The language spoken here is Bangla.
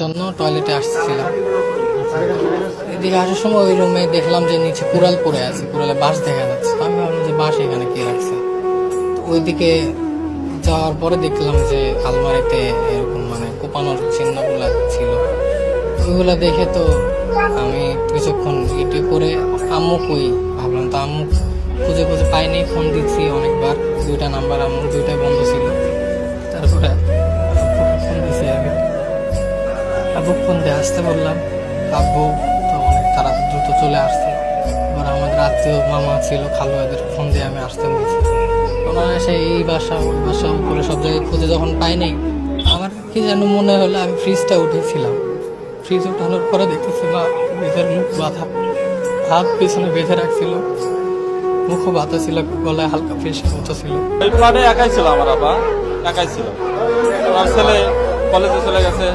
জন্য টয়লেটে আসছিলাম। এদিকে আসার সময় ওই রুমে দেখলাম যে নিচে কুড়াল পড়ে আছে, কুড়ালে বাঁশ দেখা যাচ্ছে। তো আমি ভাবলাম যে বাঁশ এখানে কে রাখছে। তো ওইদিকে যাওয়ার পরে দেখলাম যে আলমারিতে এরকম মানে কোপানোর চিহ্নগুলা ছিল। ওইগুলা দেখে তো আমি কিছুক্ষণ ইটি করে আম্মু কই ভাবলাম, তো আম্মু খুঁজে খুঁজে পাইনি। ফোন দিচ্ছি অনেকবার, 2টা নাম্বার আম্মু 2টাই বন্ধ ছিল। তারপরে আব্বুকে ফোন দিছি আমি, আব্বু ফোন দিয়ে আসতে বললাম। আব্বু তো অনেক তারা দ্রুত চলে আসছে। এবার আমাদের আত্মীয় মামা ছিল, খালু, এদের ফোন দিয়ে আমি আসতে বলছি। ওনারা এসে এই বাসা ওই বাসা উপরে সব জায়গায় খুঁজে যখন পাইনি, আমার কি যেন মনে হলো আমি ফ্রিজটা উঠেছিলাম। ফ্রিজ উঠানোর পরে দেখতেছি মা নিজের মুখ বাঁধা, হাত পিছনে বেঁধে রাখছিল, মুখও বাতা ছিল, গলায় হালকা ফ্রেশের মতো ছিল। ওই ফ্ল্যাটে একাই ছিল, আমার বাবা একাই ছিল। আমার ছেলে কলেজে চলে গেছে,